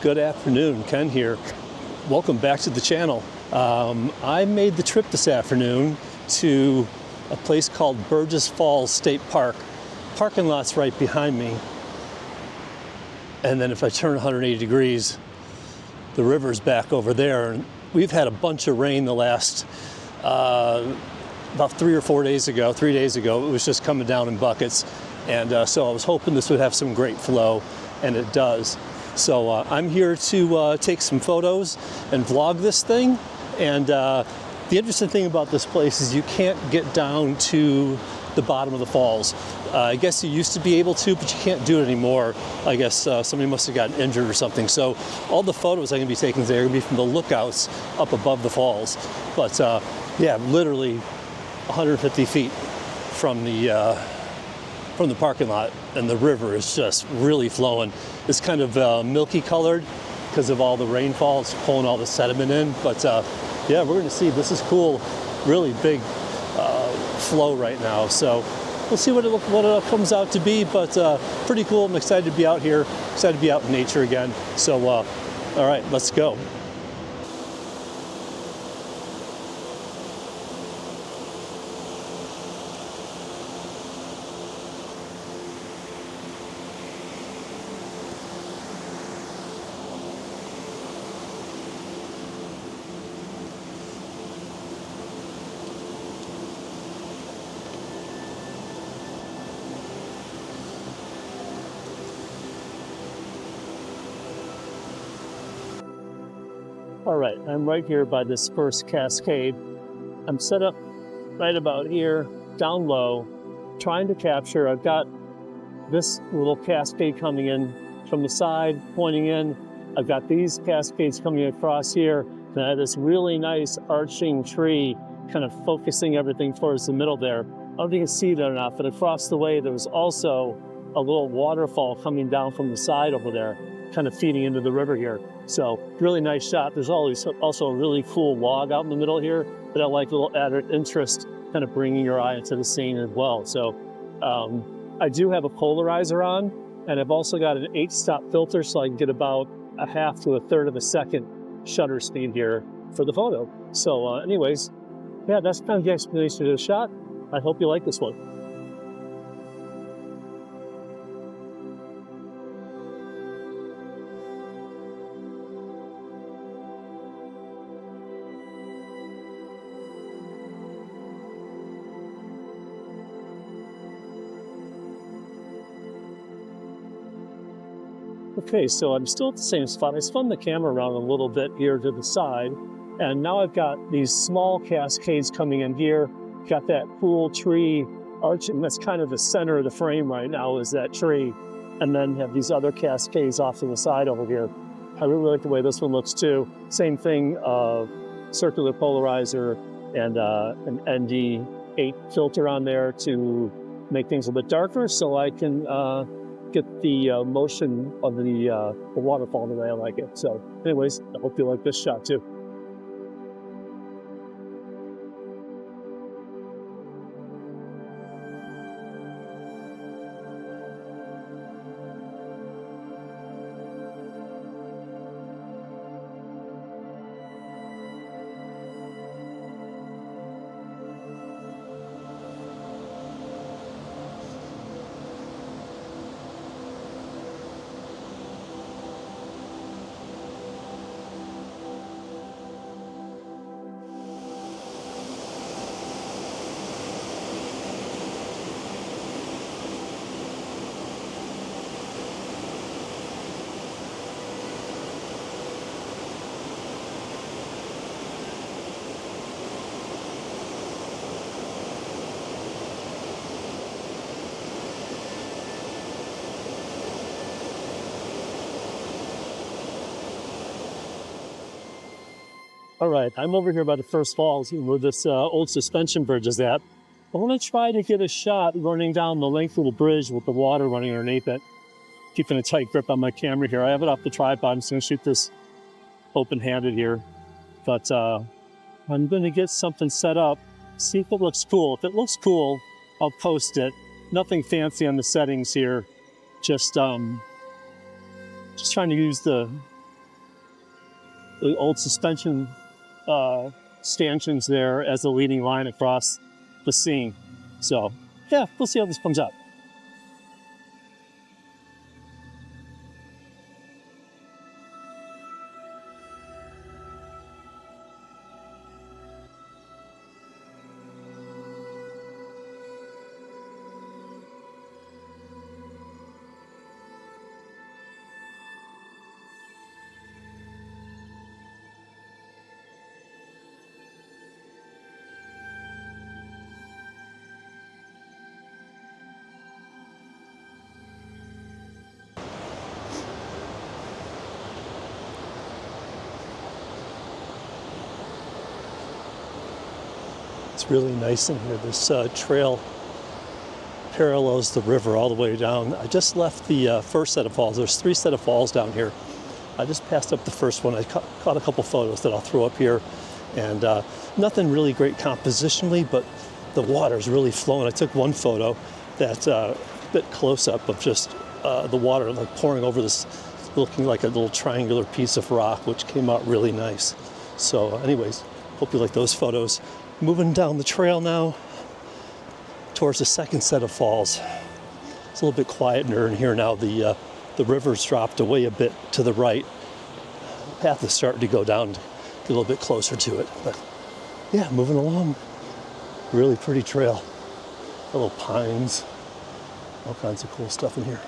Good afternoon, Ken here. Welcome back to the channel. I made the trip this afternoon to a place called Burgess Falls State Park. Parking lot's right behind me. And then if I turn 180 degrees, the river's back over there. And we've had a bunch of rain the last, about 3 days ago, it was just coming down in buckets. And so I was hoping this would have some great flow, and it does. So I'm here to take some photos and vlog this thing. And the interesting thing about this place is you can't get down to the bottom of the falls. I guess you used to be able to, but you can't do it anymore. I guess somebody must have gotten injured or something. So all the photos I'm gonna be taking today are gonna be from the lookouts up above the falls. But yeah, literally 150 feet from the parking lot, and the river is just really flowing. It's kind of milky colored because of all the rainfall. It's pulling all the sediment in. But yeah, we're gonna see. This is cool, really big flow right now. So we'll see what it comes out to be, but pretty cool. I'm excited to be out here, excited to be out in nature again. So all right, let's go. All right, I'm right here by this first cascade. I'm set up right about here, down low, trying to capture. I've got this little cascade coming in from the side, pointing in. I've got these cascades coming across here. And I have this really nice arching tree kind of focusing everything towards the middle there. I don't know if you can see that or not, but across the way, there was also a little waterfall coming down from the side over there, kind of feeding into the river here. So really nice shot. There's always also a really cool log out in the middle here that I like, a little added interest, kind of bringing your eye into the scene as well. So I do have a polarizer on, and I've also got an 8-stop filter so I can get about a half to a third of a second shutter speed here for the photo. So anyways, yeah, that's kind of the explanation of the shot. I hope you like this one. Okay, so I'm still at the same spot. I spun the camera around a little bit here to the side, and now I've got these small cascades coming in here. Got that cool tree arching. That's kind of the center of the frame right now, is that tree. And then have these other cascades off to the side over here. I really like the way this one looks too. Same thing, circular polarizer and an ND8 filter on there to make things a little bit darker so I can get the motion of the waterfall the way I like it. So anyways, I hope you like this shot too. All right, I'm over here by the first falls where this old suspension bridge is at. I want to try to get a shot running down the length of the bridge with the water running underneath it. Keeping a tight grip on my camera here. I have it off the tripod. I'm just going to shoot this open-handed here. But I'm going to get something set up, see if it looks cool. If it looks cool, I'll post it. Nothing fancy on the settings here. Just trying to use the the old suspension stanchions there as the leading line across the scene. So yeah, we'll see how this comes out. It's really nice in here. This trail parallels the river all the way down. I just left the first set of falls. There's 3 sets of falls down here. I just passed up the first one. I caught a couple photos that I'll throw up here. And nothing really great compositionally, but the water's really flowing. I took one photo that's a bit close-up of just the water like pouring over this, looking like a little triangular piece of rock, which came out really nice. So anyways, hope you like those photos. Moving down the trail now towards the second set of falls. It's a little bit quieter in here now. The river's dropped away a bit to the right. The path is starting to go down, get a little bit closer to it. But yeah, moving along. Really pretty trail. Little pines, all kinds of cool stuff in here.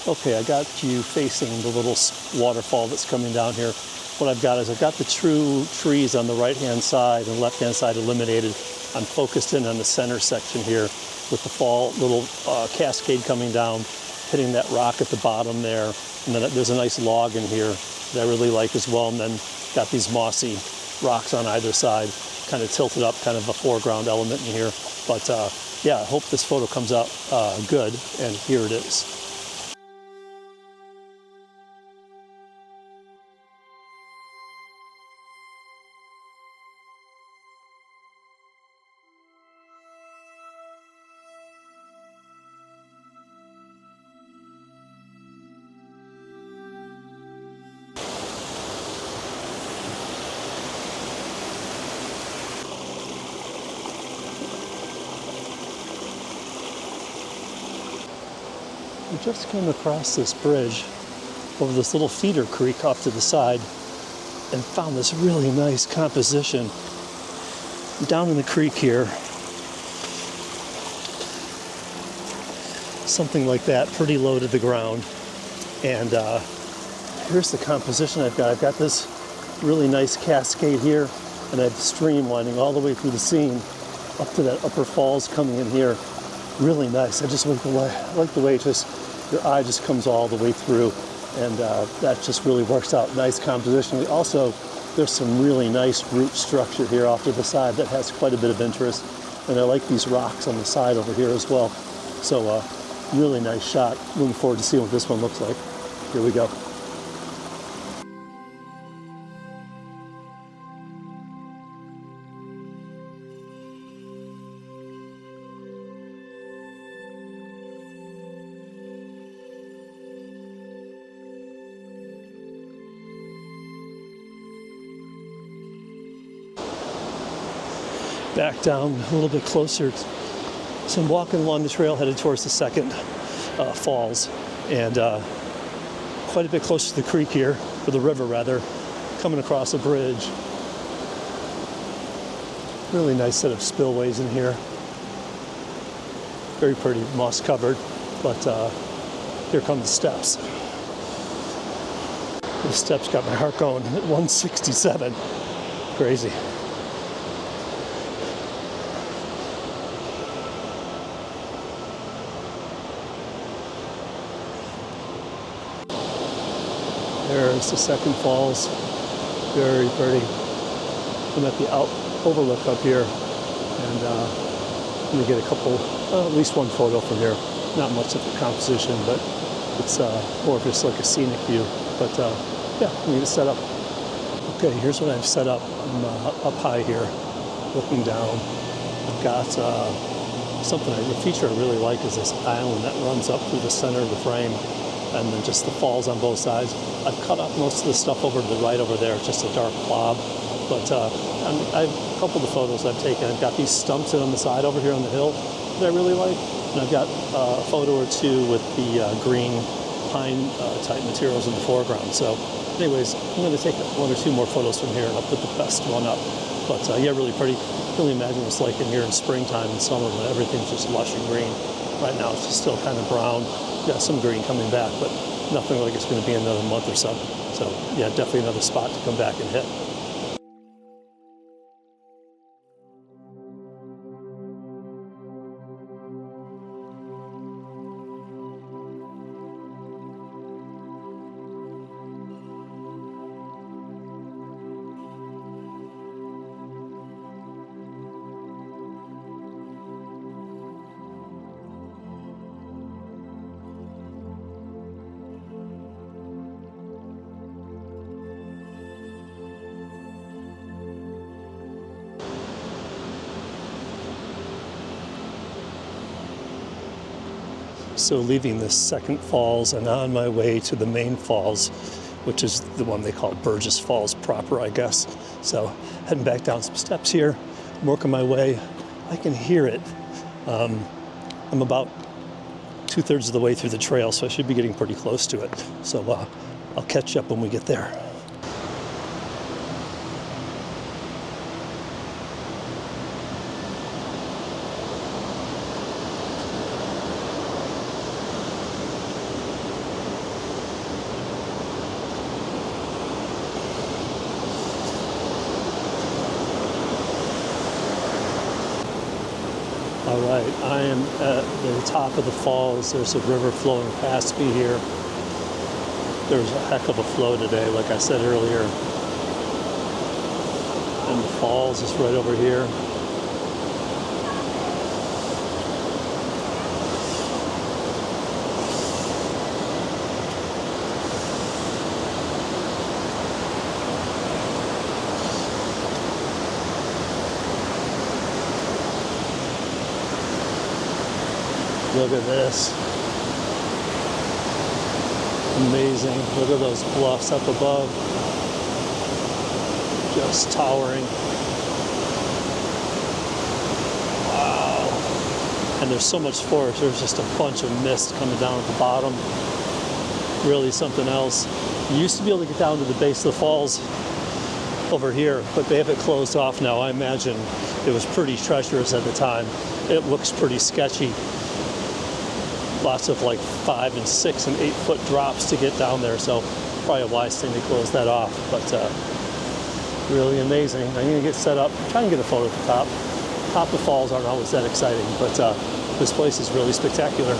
Okay, I got you facing the little waterfall that's coming down here. What I've got is I've got the true trees on the right-hand side and left-hand side eliminated. I'm focused in on the center section here with the fall little cascade coming down, hitting that rock at the bottom there. And then there's a nice log in here that I really like as well. And then got these mossy rocks on either side, kind of tilted up, kind of a foreground element in here. But yeah, I hope this photo comes out good, and here it is. We just came across this bridge over this little feeder creek off to the side and found this really nice composition down in the creek here. Something like that, pretty low to the ground. And here's the composition I've got. I've got this really nice cascade here, and I have the stream winding all the way through the scene up to that upper falls coming in here. Really nice. I just like the way it just, your eye just comes all the way through, and that just really works out. Nice composition. Also, there's some really nice root structure here off to the side that has quite a bit of interest, and I like these rocks on the side over here as well. So really nice shot. Looking forward to seeing what this one looks like. Here we go. Back down a little bit closer. So I'm walking along the trail headed towards the second falls, and quite a bit closer to the creek here, or the river rather, coming across a bridge. Really nice set of spillways in here. Very pretty, moss covered, but here come the steps. The steps got my heart going at 167. Crazy. There's the second falls. Very pretty. I'm at the overlook up here, and Let me get a couple, at least one photo from here. Not much of a composition, but it's more of just like a scenic view. But yeah, I'm gonna set up. Okay, here's what I've set up. I'm up high here, looking down. I've got the feature I really like is this island that runs up through the center of the frame, and then just the falls on both sides. I've cut off most of the stuff over to the right over there. It's just a dark blob. But I've a couple of the photos I've taken. I've got these stumps in on the side over here on the hill that I really like. And I've got a photo or two with the green pine type materials in the foreground. So anyways, I'm going to take one or two more photos from here and I'll put the best one up. But yeah, really pretty. Really imagine what it's like in here in springtime and summer when everything's just lush and green. Right now it's just still kind of brown. Got some green coming back, but nothing like it's going to be another month or so. So yeah, definitely another spot to come back and hit. So leaving the second falls and on my way to the main falls, which is the one they call Burgess Falls proper, I guess. So heading back down some steps here, working my way. I can hear it. I'm about 2/3 of the way through the trail, so I should be getting pretty close to it. So I'll catch up when we get there. All right, I am at the top of the falls. There's a river flowing past me here. There's a heck of a flow today, like I said earlier. And the falls is right over here. Look at this. Amazing. Look at those bluffs up above. Just towering. Wow. And there's so much forest. There's just a bunch of mist coming down at the bottom. Really something else. You used to be able to get down to the base of the falls over here, but they have it closed off now. I imagine it was pretty treacherous at the time. It looks pretty sketchy. Lots of like 5 and 6 and 8 foot drops to get down there, so probably a wise thing to close that off. But really amazing. I'm gonna get set up, try and get a photo at the top. Top of falls aren't always that exciting, but this place is really spectacular.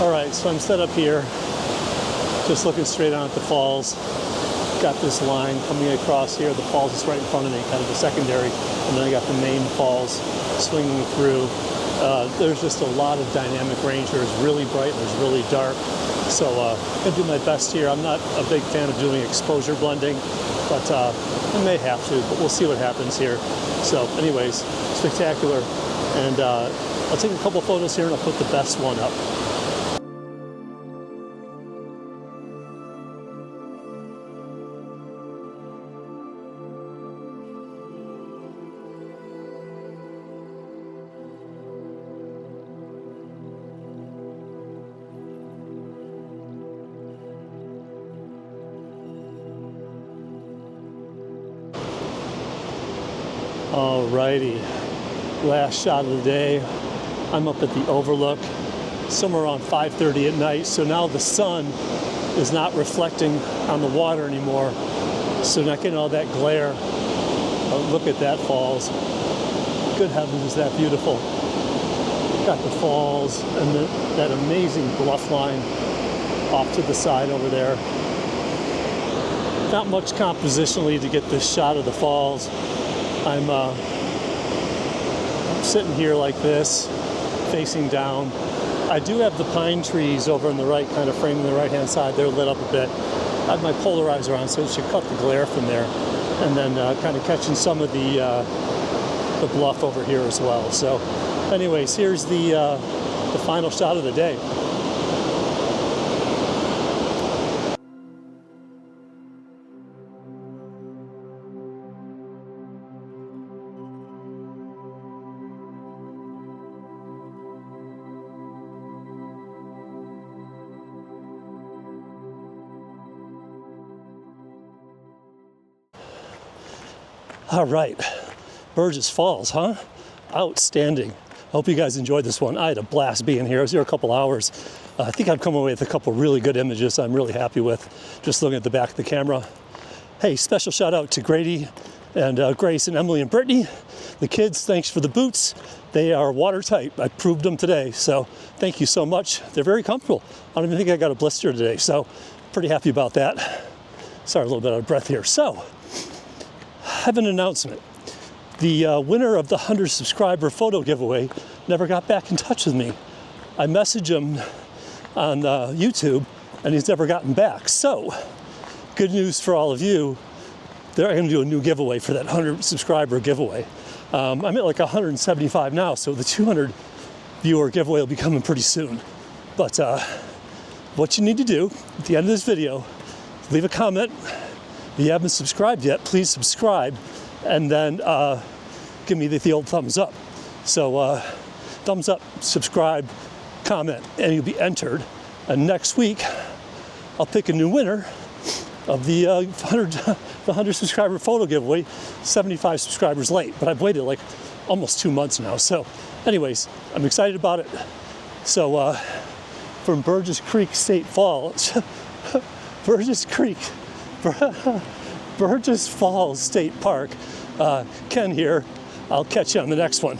All right, so I'm set up here, just looking straight on at the falls. Got this line coming across here. The falls is right in front of me, kind of a secondary, and then I got the main falls swinging through. There's just a lot of dynamic range here. It's really bright and it's really dark. So I'm gonna do my best here. I'm not a big fan of doing exposure blending, but I may have to, but we'll see what happens here. So anyways, spectacular. And I'll take a couple photos here and I'll put the best one up. Alrighty, last shot of the day. I'm up at the overlook, somewhere around 5:30 at night. So now the sun is not reflecting on the water anymore. So not getting all that glare. Look at that falls. Good heavens, is that beautiful. Got the falls and that amazing bluff line off to the side over there. Not much compositionally to get this shot of the falls. I'm sitting here like this, facing down. I do have the pine trees over on the right, kind of framing the right-hand side. They're lit up a bit. I have my polarizer on, so it should cut the glare from there. And then kind of catching some of the bluff over here as well. So anyways, here's the final shot of the day. All right, Burgess Falls, huh? Outstanding. I hope you guys enjoyed this one. I had a blast being here. I was here a couple hours. I think I've come away with a couple really good images I'm really happy with, just looking at the back of the camera. Hey, special shout out to Grady and Grace and Emily and Brittany. The kids, thanks for the boots. They are watertight. I proved them today, so thank you so much. They're very comfortable. I don't even think I got a blister today, so pretty happy about that. Sorry, a little bit out of breath here. So, I have an announcement. The winner of the 100 subscriber photo giveaway never got back in touch with me. I messaged him on YouTube and he's never gotten back. So, good news for all of you. They're going to do a new giveaway for that 100 subscriber giveaway. I'm at like 175 now, so the 200 viewer giveaway will be coming pretty soon. But what you need to do at the end of this video, leave a comment. If you haven't subscribed yet, please subscribe, and then give me the old thumbs up. So thumbs up, subscribe, comment, and you'll be entered. And next week, I'll pick a new winner of the 100 subscriber photo giveaway, 75 subscribers late, but I've waited like almost 2 months now. So anyways, I'm excited about it. So from Burgess Creek State Falls, Burgess Falls State Park, Ken here. I'll catch you on the next one.